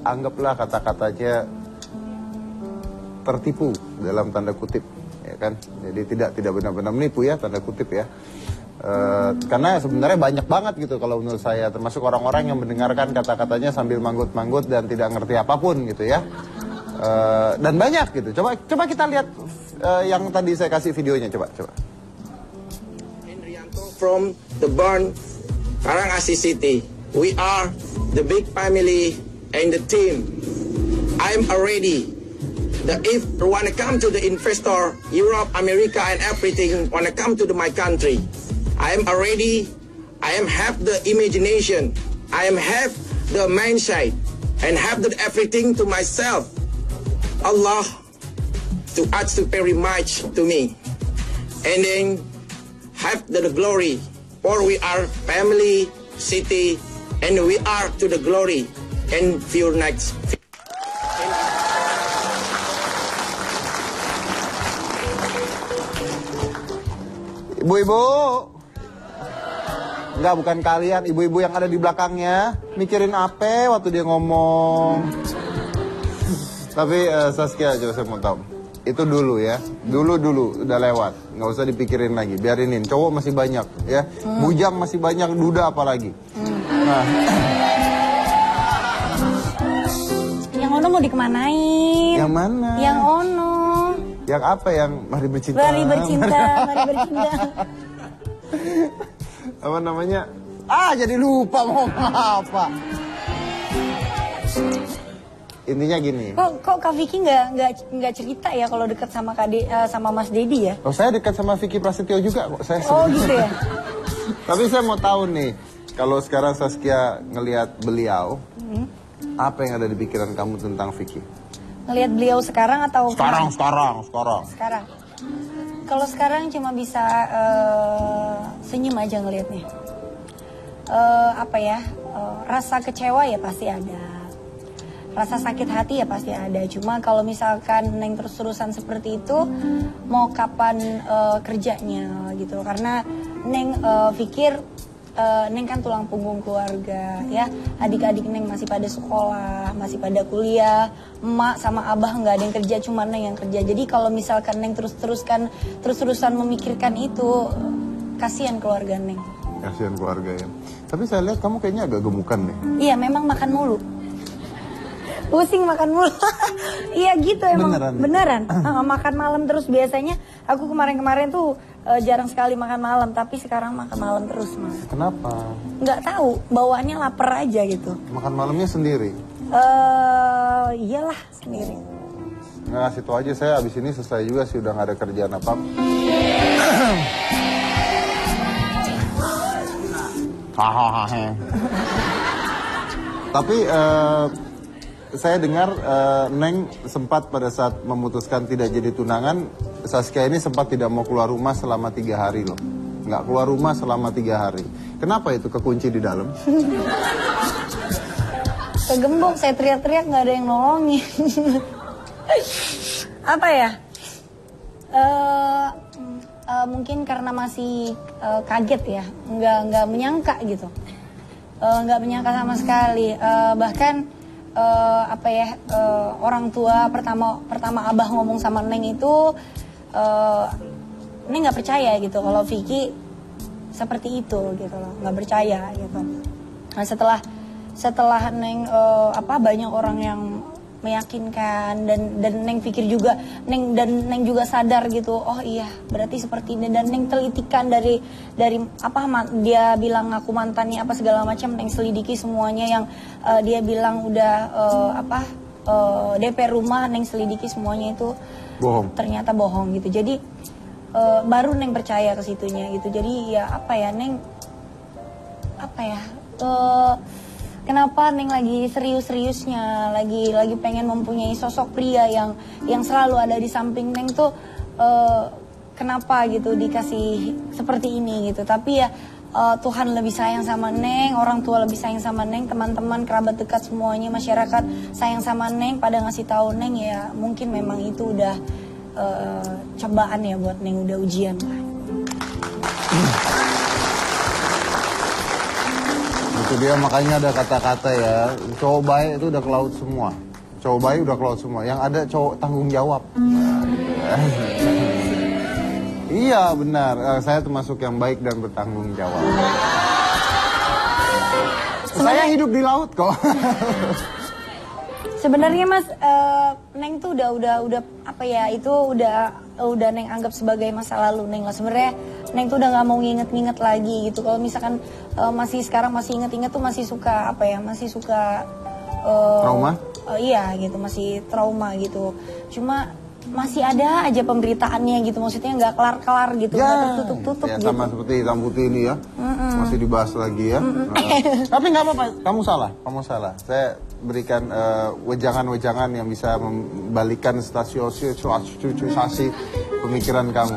anggaplah kata-katanya tertipu dalam tanda kutip, ya kan? Jadi tidak benar-benar menipu ya, tanda kutip ya. Karena sebenarnya banyak banget gitu kalau menurut saya, termasuk orang-orang yang mendengarkan kata-katanya sambil manggut-manggut dan tidak ngerti apapun gitu ya. Dan banyak gitu. Coba kita lihat yang tadi saya kasih videonya, coba. Hendrianto from the Bern, Karangasem City. We are the big family and the team. I'm ready. If wanna come to the investor, Europe, America, and everything wanna come to my country, I am ready. I am have the imagination. I am have the mindset and have the everything to myself. Allah to ask very much to me, and then have the glory. For we are family, city, and we are to the glory. And few next. Ibu-ibu, enggak, bukan kalian, ibu-ibu yang ada di belakangnya mikirin apa waktu dia ngomong. Tapi Saskia, coba saya mau tahu, itu dulu ya, dulu udah lewat, nggak usah dipikirin lagi, biarinin. Cowok masih banyak ya, bujang masih banyak, duda apalagi. Nah. Yang Ono mau dikemanain? Yang mana? Yang Ono. Yang apa? Yang mari bercinta. Mari bercinta, mari bercinta. Apa namanya? Jadi lupa mau apa. Intinya gini. Kok Kak Vicky nggak cerita ya kalau dekat sama sama Mas Dedi ya? Oh, saya dekat sama Vicky Prasetyo juga kok. Oh gitu ya. Tapi saya mau tahu nih, kalau sekarang Saskia ngelihat beliau, apa yang ada di pikiran kamu tentang Vicky? Ngelihat beliau sekarang atau sekarang? Sekarang. Kalau sekarang cuma bisa senyum aja ngelihatnya. Rasa kecewa ya pasti ada. Rasa sakit hati ya pasti ada. Cuma kalau misalkan Neng terus-terusan seperti itu, mau kapan kerjanya gitu. Karena Neng pikir Neng kan tulang punggung keluarga ya. Adik-adik Neng masih pada sekolah, masih pada kuliah. Emak sama abah nggak ada yang kerja, cuma Neng yang kerja. Jadi kalau misalkan Neng terus-terusan memikirkan itu, kasihan keluarga Neng. Kasihan keluarga ya. Tapi saya lihat kamu kayaknya agak gemukan deh. Iya, memang makan mulu. Pusing makan mulu. Iya gitu emang. Beneran. Makan malam terus. Biasanya aku kemarin-kemarin tuh jarang sekali makan malam, tapi sekarang makan malam terus, Mas. Kenapa? Nggak tahu, bawaannya lapar aja gitu. Makan malamnya sendiri? Iyalah sendiri. Nggak, situ aja, saya abis ini selesai juga sih, udah nggak ada kerjaan apa. Tapi saya dengar Neng sempat pada saat memutuskan tidak jadi tunangan, Saskia ini sempat tidak mau keluar rumah selama 3 hari loh. Nggak keluar rumah selama 3 hari. Kenapa itu, kekunci di dalam? Kegembok, saya teriak-teriak nggak ada yang nolongin. Apa ya? Mungkin karena masih kaget ya, nggak menyangka gitu. Nggak menyangka sama sekali. Bahkan orang tua pertama abah ngomong sama Neng itu, Neng nggak percaya gitu kalau Vicky seperti itu gitu loh, nggak percaya gitu. Nah setelah Neng banyak orang yang meyakinkan dan Neng pikir juga Neng juga sadar gitu, oh iya berarti seperti ini, dan Neng telitikan dari dia bilang aku mantannya apa segala macam, Neng selidiki semuanya yang dia bilang udah DP rumah, Neng selidiki semuanya itu bohong. Ternyata bohong gitu. Jadi baru Neng percaya ke situnya gitu. Jadi ya Neng kenapa Neng lagi serius-seriusnya, lagi pengen mempunyai sosok pria yang selalu ada di samping Neng tuh, kenapa gitu dikasih seperti ini gitu. Tapi ya Tuhan lebih sayang sama Neng, orang tua lebih sayang sama Neng, teman-teman, kerabat dekat semuanya, masyarakat sayang sama Neng, pada ngasih tahu Neng ya mungkin memang itu udah cobaan ya buat Neng, udah ujian lah. Itu dia makanya ada kata-kata ya, cowok baik itu udah ke laut semua. Cowok baik udah ke laut semua. Yang ada cowok tanggung jawab. Iya benar, saya termasuk yang baik dan bertanggung jawab. Saya hidup di laut kok. Sebenarnya Mas, Neng tuh udah apa ya, itu udah Neng anggap sebagai masa lalu Neng lah. Sebenarnya Neng tuh udah nggak mau nginget-nginget lagi gitu. Kalau misalkan masih sekarang masih inget-inget tuh masih suka apa ya, masih suka Trauma? Iya gitu, masih trauma gitu. Cuma masih ada aja pemberitaannya gitu, maksudnya nggak kelar-kelar gitu, nggak tertutup-tutup ya, gitu. sama seperti hitam putih ini ya, masih dibahas lagi ya. Tapi nggak apa-apa, kamu salah. Saya berikan wejangan-wejangan yang bisa membalikan stasiosasi pemikiran kamu.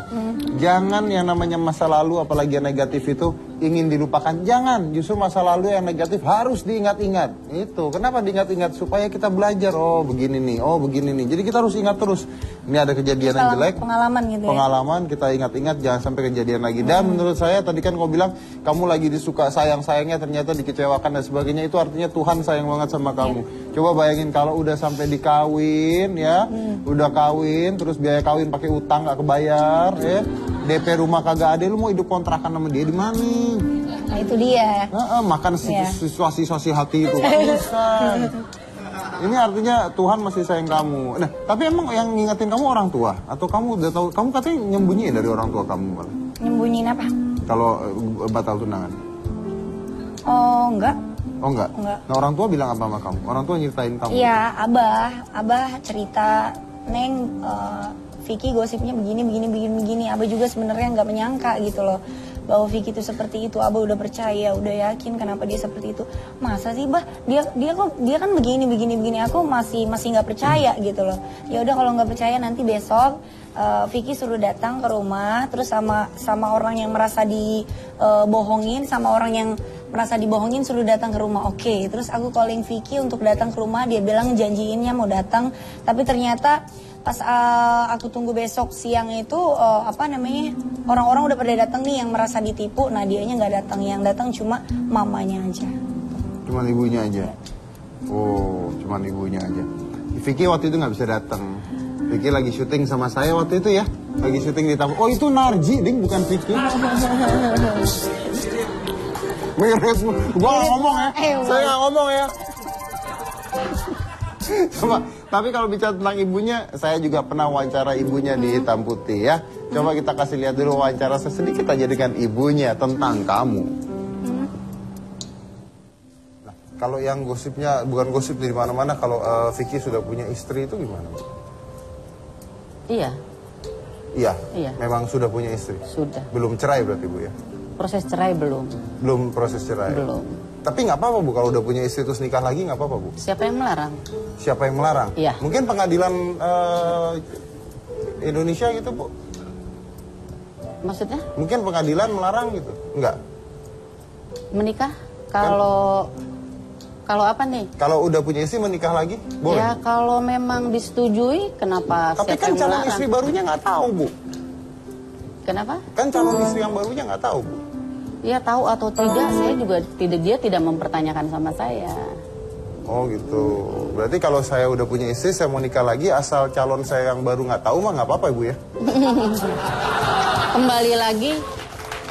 Jangan yang namanya masa lalu, apalagi yang negatif itu ingin dilupakan. Jangan, justru masa lalu yang negatif harus diingat-ingat. Itu, kenapa diingat-ingat? Supaya kita belajar, oh begini nih, oh begini nih. Jadi kita harus ingat terus. Ini ada kejadian yang jelek, pengalaman gitu ya. Pengalaman kita ingat-ingat, jangan sampai kejadian lagi. Dan menurut saya tadi kan kau bilang kamu lagi disuka sayang-sayangnya ternyata dikecewakan dan sebagainya. Itu artinya Tuhan sayang banget sama kamu. Coba bayangin kalau udah sampai dikawin ya, udah kawin terus biaya kawin pakai utang nggak kebayar ya. DP rumah kagak ada, lu mau hidup kontrakan sama dia di mana? Nah itu dia. Makan situasi hati itu kan bisa. Ini artinya Tuhan masih sayang kamu. Nah, tapi emang yang ngingetin kamu orang tua atau kamu udah tahu? Kamu katanya nyembunyiin dari orang tua kamu malah. Nyembunyiin apa? Kalau batal tunangan. Oh enggak. Oh enggak. Nah orang tua bilang apa sama kamu? Orang tua nyeritain kamu? Iya, Abah cerita, Neng, Vicky gosipnya begini. Abah juga sebenarnya nggak menyangka gitu loh, bahwa Vicky itu seperti itu. Abah udah percaya, udah yakin kenapa dia seperti itu. Masa sih bah, dia kan begini. Aku masih nggak percaya gitu loh. Ya udah kalau nggak percaya nanti besok Vicky suruh datang ke rumah, terus sama orang yang merasa dibohongin, sama orang yang merasa dibohongin suruh datang ke rumah. Oke, terus aku calling Vicky untuk datang ke rumah. Dia bilang janjiinnya mau datang, tapi ternyata pas aku tunggu besok siang itu orang-orang udah pada datang nih yang merasa ditipu. Nah dianya nggak datang, yang datang cuma mamanya aja. Cuman ibunya aja. Oh, cuman ibunya aja. Vicky waktu itu nggak bisa datang. Vicky lagi syuting sama saya waktu itu ya, lagi syuting di tamu. Oh itu Narji, ding, bukan Vicky. Gua nggak ngomong ya, saya nggak ngomong ya. Coba, tapi kalau bicara tentang ibunya, saya juga pernah wawancara ibunya di Hitam Putih ya. Coba kita kasih lihat dulu wawancara sedikit aja dengan ibunya tentang kamu. Nah, kalau yang gosipnya, bukan gosip di mana-mana, kalau Vicky sudah punya istri itu gimana? Iya. Iya. Memang sudah punya istri? Sudah. Belum cerai berarti Bu ya? Proses cerai belum. Belum proses cerai? Belum. Tapi nggak apa-apa Bu, kalau udah punya istri terus nikah lagi nggak apa-apa Bu? Siapa yang melarang? Siapa yang melarang? Iya. Mungkin pengadilan Indonesia gitu Bu? Maksudnya? Mungkin pengadilan melarang gitu? Enggak? Menikah? Kalau apa nih? Kalau udah punya istri menikah lagi? Boleh? Ya kalau memang disetujui, kenapa Tapi siapa kan yang calon melarang? istri barunya nggak tahu Bu. Kenapa? Kan calon istri yang barunya nggak tahu Bu. Ya tahu atau tidak, saya juga dia tidak mempertanyakan sama saya. Oh gitu. Berarti kalau saya udah punya istri, saya mau nikah lagi, asal calon saya yang baru nggak tahu mah nggak apa-apa Ibu ya?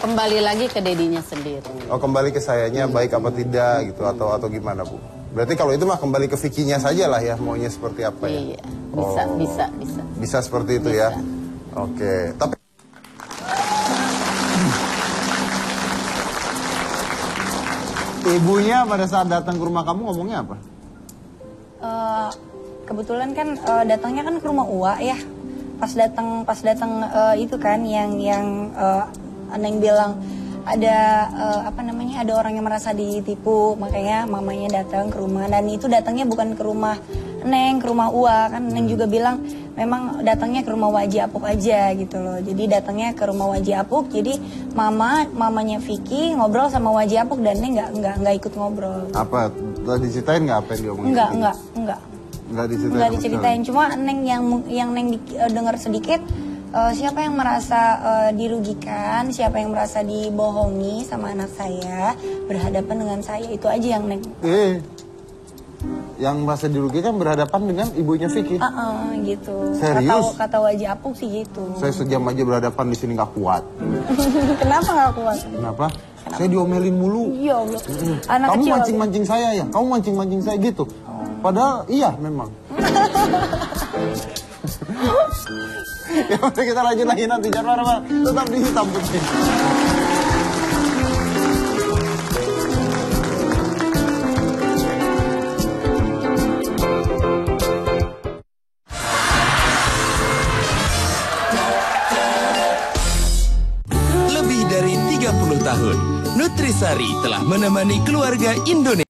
Kembali lagi ke dedinya sendiri. Oh kembali ke sayanya baik apa tidak gitu atau gimana Bu? Berarti kalau itu mah kembali ke Vicky-nya saja lah ya, maunya seperti apa ya? Iya, bisa. Bisa seperti itu ya? Oke, tapi ibunya pada saat datang ke rumah kamu ngomongnya apa? Kebetulan kan datangnya kan ke rumah Uwa ya. Pas datang itu kan yang Neng bilang ada ada orang yang merasa ditipu, makanya mamanya datang ke rumah. Dan itu datangnya bukan ke rumah Neng, ke rumah Uwa kan. Neng juga bilang memang datangnya ke rumah Waji Apuk aja gitu loh. Jadi datangnya ke rumah Waji Apuk. Jadi mamanya Vicky ngobrol sama Waji Apuk dan Neng nggak ikut ngobrol. Apa? Diceritain nggak apa yang dia omongin? Enggak. Nggak diceritain. Cuma Neng yang Neng dengar sedikit, siapa yang merasa dirugikan, siapa yang merasa dibohongi sama anak saya berhadapan dengan saya, itu aja yang Neng. Yang merasa dirugikan berhadapan dengan ibunya Vicky. Gitu. Serius? Kata wajah Apung sih gitu. Saya sejam aja berhadapan di sini nggak kuat. Kenapa nggak kuat? Kenapa? Saya diomelin mulu. Iya Allah. Anak Kamu kecil. mancing-mancing saya ya? Kamu mancing-mancing saya gitu? Padahal iya memang. Ya udah kita lanjut lagi nanti. Jangan marah-marah. Tetap di Hitam Putih. Lebih dari 30 tahun, Nutrisari telah menemani keluarga Indonesia.